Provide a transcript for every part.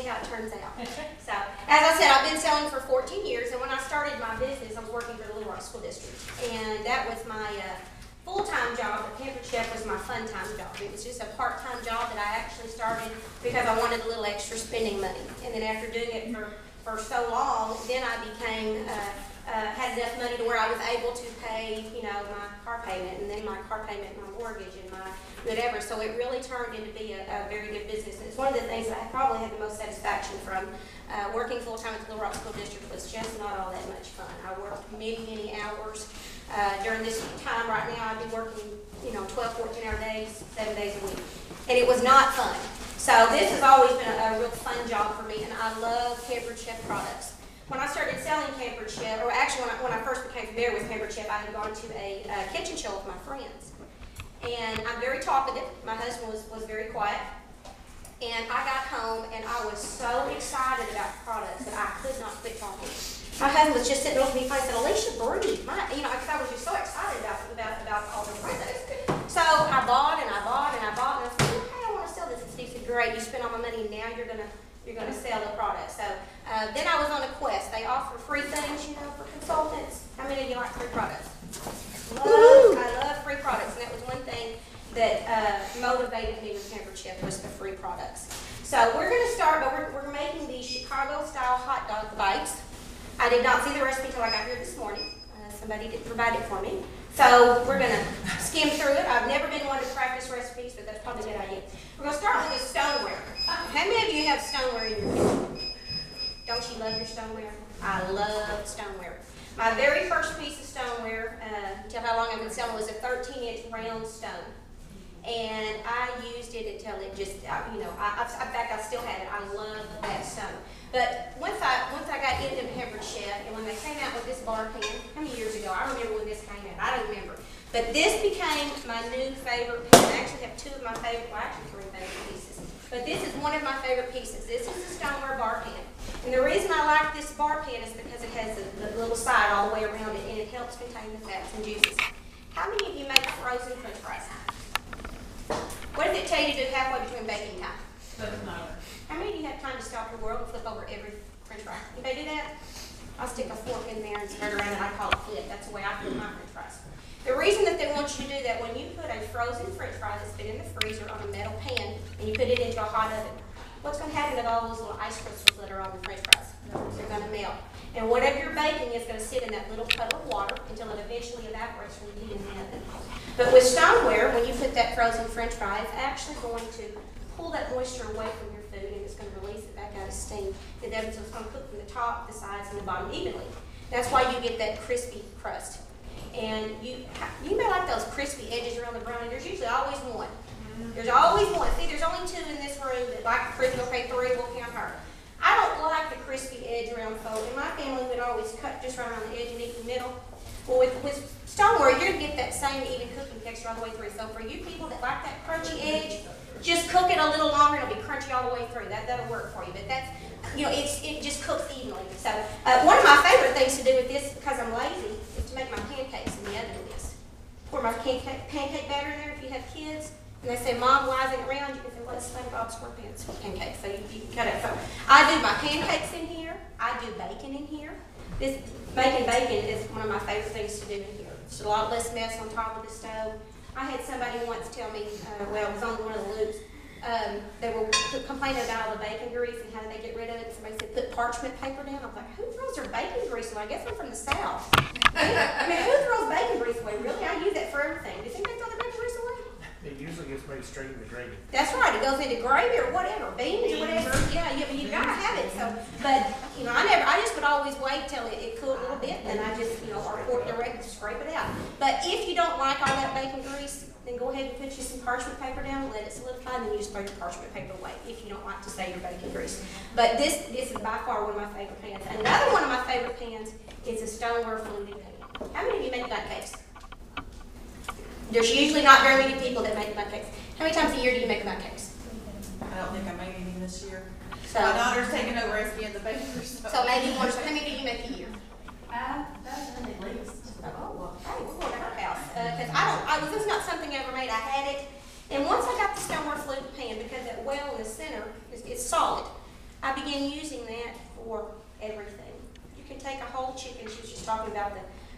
see how it turns out. So, as I said, I've been selling for 14 years, and when I started my business, I was working for the Little Rock School District, and that was my full-time job. The Pampered Chef was my fun-time job. It was just a part-time job that I actually started because I wanted a little extra spending money. And then after doing it for so long, then I became, had enough money to where I was able to pay, you know, my car payment, and then my car payment, my mortgage, and my whatever. So it really turned into be a very good business. And it's one of the things that I probably had the most satisfaction from. Working full-time at the Little Rock School District was just not all that much fun. I worked many hours. During this time right now, I've been working, you know, 12, 14-hour days, 7 days a week. And it was not fun. So this has always been a real fun job for me, and I love Pampered Chef products. When I started selling Pampered Chef, or actually when I first became familiar with Pampered Chef, I had gone to a kitchen show with my friends. And I'm very talkative. My husband was very quiet. And I got home, and I was so excited about the products that I could not quit talking. My husband was just sitting over me and said, "Alicia, breathe." Because I was just so excited about all the products. So I bought and I bought and I bought, and I said, "Okay, I want to sell this." And Steve said, "Great, you spent all my money, and now you're gonna sell the product." So then I was on a quest. They offer free things, you know, for consultants. How many of you like free products? I love free products, and that was one thing that motivated me with Pampered Chef was the free products. So we're going to start, but we're making these Chicago-style hot dog bites. I did not see the recipe until I got here this morning. Somebody did provide it for me. So we're going to skim through it. I've never been one to practice recipes, but that's probably a good idea. We're going to start with the stoneware. How many of you have stoneware in your kitchen? Don't you love your stoneware? I love stoneware. My very first piece of stoneware, until how long I've been selling, was a 13-inch round stone. And I used it until it just, you know, in fact, I still have it. I love that stone. But once I got into Pampered Chef, and when they came out with this bar pan, how many years ago? I remember when this came out. I don't remember. But this became my new favorite pan. I actually have two of my favorite, well, actually three favorite pieces. But this is one of my favorite pieces. This is the stoneware bar pan. And the reason I like this bar pan is because it has the little side all the way around it, and it helps contain the fats and juices. How many of you make frozen French fries? What does it tell you to do halfway between baking time? How many of you have time to stop your world and flip over every French fry? Anybody do that? I'll stick a fork in there and spread around, and I call it flip. That's the way I flip my French fries. The reason that they want you to do that, when you put a frozen French fry that's been in the freezer on a metal pan and you put it into a hot oven, what's going to happen to all those little ice crystals that are on the French fries? They're going to melt. And whatever you're baking is going to sit in that little puddle of water until it eventually evaporates when you heat it in the oven. But with stoneware, when you put that frozen French fry, it's actually going to pull that moisture away from your food, and it's going to release it back out of steam. So it's going to cook from the top, the sides, and the bottom evenly. That's why you get that crispy crust. And you may like those crispy edges around the brownie. There's usually always one. There's always one. See, there's only two in this room that like the crispy. Okay, three, we'll count her. I don't like the crispy edge around the fold. In my family, we'd always cut just right around the edge and eat the middle. Well, with stoneware, you're going to get that same even cooking texture all the way through. So for you people that like that crunchy edge, just cook it a little longer. It'll be crunchy all the way through. That'll work for you. But that's, you know, it just cooks evenly. So one of my favorite things to do with this, because I'm lazy, is to make my pancakes in the oven with this. Pour my pancake batter in there if you have kids. And they say, "Mom, why isn't it round?" You can say, "Well, it's SpongeBob SquarePants pancakes." So you can cut it. So I do my pancakes in here. I do bacon in here. This making bacon is one of my favorite things to do in here. It's a lot less mess on top of the stove. I had somebody once tell me, well, it was on one of the loops, they were complaining about all the bacon grease and how did they get rid of it. Somebody said, "Put parchment paper down." I was like, who throws their bacon grease away? I guess I'm from the South. I mean, who throws bacon grease away? Really? I use that for everything. Do you think they throw their bacon grease away? It usually gets made straight in the gravy. That's right. It goes into gravy or whatever, beans or whatever. Yeah, you gotta have it. So, but you know, I just would always wait till it cooled a little bit, and I just, you know, or pour it direct and scrape it out. But if you don't like all that bacon grease, then go ahead and put you some parchment paper down, let it solidify, and then you just throw your parchment paper away if you don't like to save your bacon grease. But this is by far one of my favorite pans. Another one of my favorite pans is a stoneware fluted pan. How many of you make nut cakes? There's usually not very many people that make nut cakes. How many times a year do you make nut cakes? I don't think I made any this year. So, my daughter's taking over as being the baker. So maybe one. So how many do you make a year? That's at least. Oh, well, hey, we're going to her house. Because this is not something I ever made. I had it. And once I got the stoneware fluted pan, because that well in the center is solid, I began using that for everything. You can take a whole chicken, she was just talking about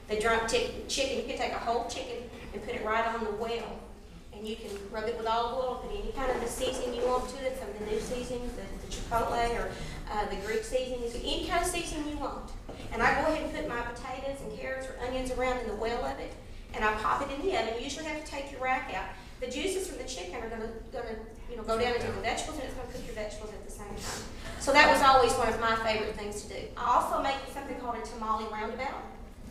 the drunk chicken, you can take a whole chicken and put it right on the well. And you can rub it with olive oil, put any kind of the seasoning you want to it, some of the new seasonings, the chipotle or the Greek seasonings, any kind of seasoning you want. And I go ahead and put my potatoes and carrots or onions around in the well of it, and I pop it in the oven. You usually have to take your rack out. The juices from the chicken are gonna go down into the vegetables, and it's gonna cook your vegetables at the same time. So that was always one of my favorite things to do. I also make something called a tamale roundabout,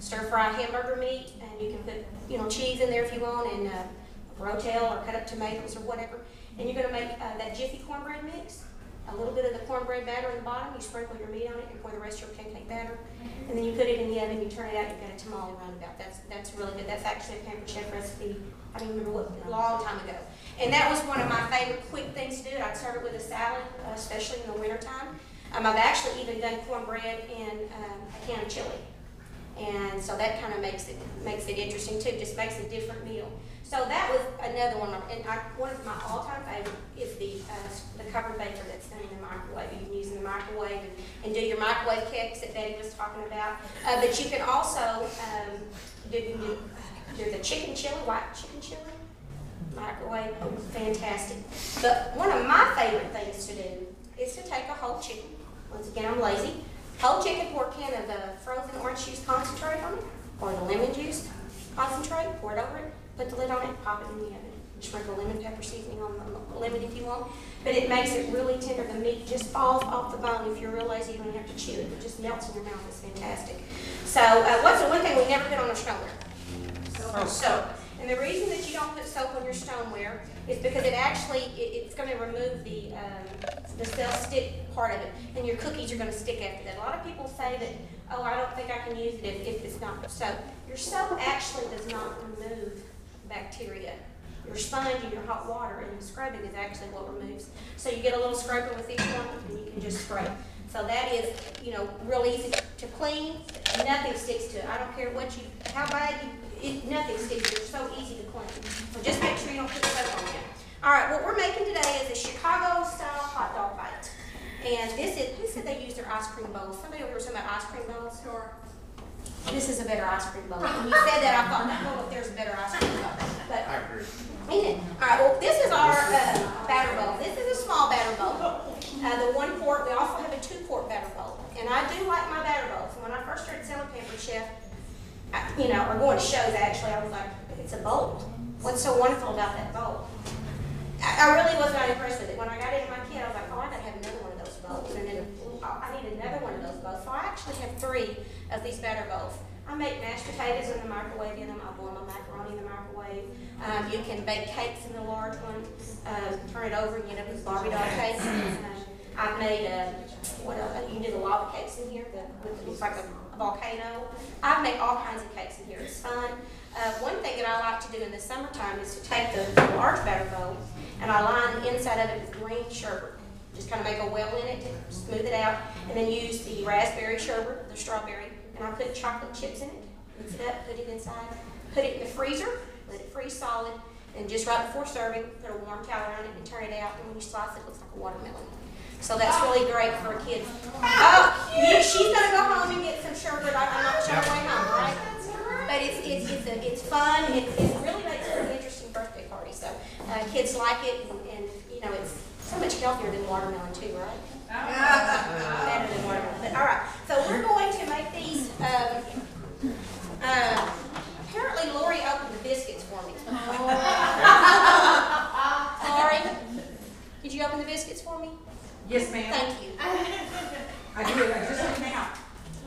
stir fry hamburger meat, and you can put cheese in there if you want, and rotel or cut up tomatoes or whatever. And you're going to make that Jiffy cornbread mix, a little bit of the cornbread batter in the bottom, you sprinkle your meat on it, and pour the rest of your pancake batter, and then you put it in the oven, you turn it out, you've got a tamale roundabout. That's really good. That's actually a Pampered Chef recipe, I don't remember what, a long time ago. And that was one of my favorite quick things to do. I'd serve it with a salad, especially in the wintertime. I've actually even done cornbread in a can of chili. And so that kind of makes it interesting too, just makes a different meal. So that was another one, and one of my all-time favorite is the covered baker that's done in the microwave. You can use in the microwave and do your microwave cakes that Betty was talking about. But you can also do the chicken chili, white chicken chili, microwave, fantastic. But one of my favorite things to do is to take a whole chicken. Once again, I'm lazy. Whole chicken, pour a can of the frozen orange juice concentrate on it, or the lemon juice concentrate, pour it over it, put the lid on it, pop it in the oven. Sprinkle lemon pepper seasoning on the lemon if you want. But it makes it really tender. The meat just falls off the bone. If you're real lazy, you don't have to chew it. It just melts in your mouth. It's fantastic. So what's the one thing we never put on our stoneware? Soap. And the reason that you don't put soap on your stoneware is because it's going to remove the cell stick part of it, and your cookies are going to stick after that. A lot of people say that, oh, I don't think I can use it if it's not soap. Your soap actually does not remove bacteria. Your sponge and your hot water and the scrubbing is actually what removes. So you get a little scraper with each one, and you can just scrape. So that is, real easy to clean. Nothing sticks to it. I don't care how bad nothing sticks to it. It's so easy to clean. So just make sure you don't put soap on it. All right, what we're making today is a Chicago-style hot dog bite. And who said they use their ice cream bowls? Somebody over here was talking about ice cream bowls? Sure. This is a better ice cream bowl. When you said that, I thought, if there's a better ice cream bowl. But, I agree. Ain't it? All right, well, this is our batter bowl. This is a small batter bowl. The 1 quart, we also have a 2 quart batter bowl. And I do like my batter bowls. When I first started selling Pampered Chef, or going to shows actually, I was like, it's a bowl. What's so wonderful about that bowl? I really was not impressed with it. When I got it in my kit, I was like, oh, I gotta have another one of those bowls. And then I need another one of those bowls. So I actually have 3 of these batter bowls. I make mashed potatoes in the microwave in them. I boil my macaroni in the microwave. You can bake cakes in the large one. Turn it over and get up these Barbie doll cakes. I've made what else? You can do the lava cakes in here. It's like a volcano. I've made all kinds of cakes in here. It's fun. One thing that I like to do in the summertime is to take the large batter bowl and I line the inside of it with green sherbet. Just kind of make a well in it to smooth it out, and then use the raspberry sherbet, the strawberry, and I put chocolate chips in it, mix it up, put it inside, put it in the freezer, let it freeze solid, and just right before serving, put a warm towel around it and turn it out, and when you slice it, it looks like a watermelon. So that's really great for a kid. Oh, yeah, she's gonna go home and get some sherbet. I'm not sure way home, right? But it's fun. It really makes for an interesting birthday party. So kids like it, and it's so much healthier than watermelon too, right? Better than watermelon. But all right, so we're going to make these. Apparently, Lori opened the biscuits for me. Lori, did you open the biscuits for me? Yes, ma'am. Thank you. I did. I just took them out.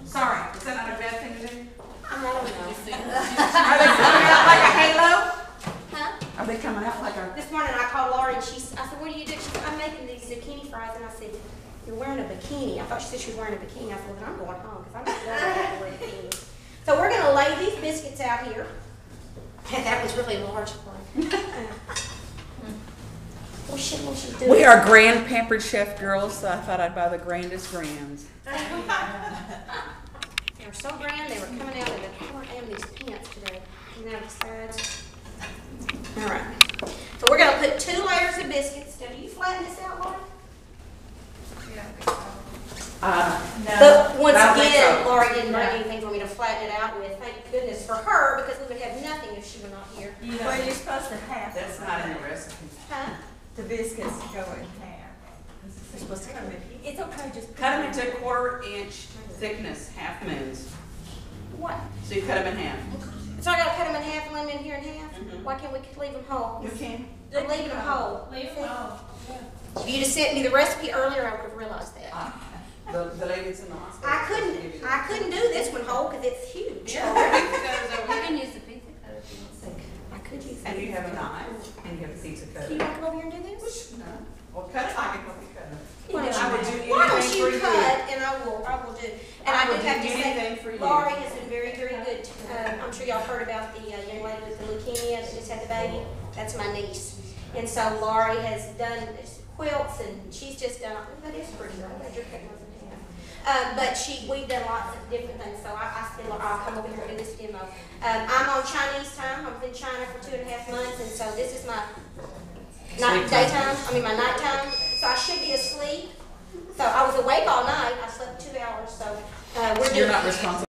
Sorry. Is that not a bad thing to do? I don't know. Are they coming out like a halo? Huh? Are they coming out like a... This morning I called Laura and I said, what do you do? She said, I'm making these zucchini fries. And I said, you're wearing a bikini. I thought she said she was wearing a bikini. I said, well, I'm going home because I'm not going to wear a bikini. So we're going to lay these biscuits out here. And that was really a large one. What should do? We are grand Pampered Chef girls, so I thought I'd buy the grandest grands. They were so grand, they were coming out of the corner and these pants today. Coming out of the sides. All right. So we're going to put 2 layers of biscuits. Now, do you flatten this out, Laura? Yeah, I think so. No. But once I don't think again, so. Laura didn't bring No. anything for me to flatten it out with. Thank goodness for her, because we would have nothing if she were not here. Well, you're supposed to half. That's not in the recipe. Huh? The biscuits go in half. They're supposed to cut them in. It's okay, just. Cut them into 1/4 inch thickness, half moons. What? So you cut them in half. So I gotta cut them in half and leave them in here in half? Mhm. Why can't we leave them whole? You can. I'm leaving them whole. Leave them all. If you'd have sent me the recipe earlier, I would have realized that. The ladies in the hospital. I couldn't do this one whole because it's huge. Yeah. You can use the pizza cutter if you want. I could use that. And you have a knife, and you have a pizza Do cutter. you want to come over here and do this? No. Well, cut it like it will be cut. Why don't I would do you, why don't anything for you you. cut and I will do. And I do would have to do say, anything for you. Laurie has been very, very good. I'm sure y'all heard about the young lady with the leukemia that just had the baby. That's my niece. And so Laurie has done quilts and she's just done, that is pretty, right? That's your cut wasn't half. But we've done lots of different things. So I said, look, I'll come over here and do this demo. I'm on Chinese time. I was in China for 2.5 months. And so this is my my nighttime. So I should be asleep. So I was awake all night. I slept 2 hours. So we're You're doing. not responsible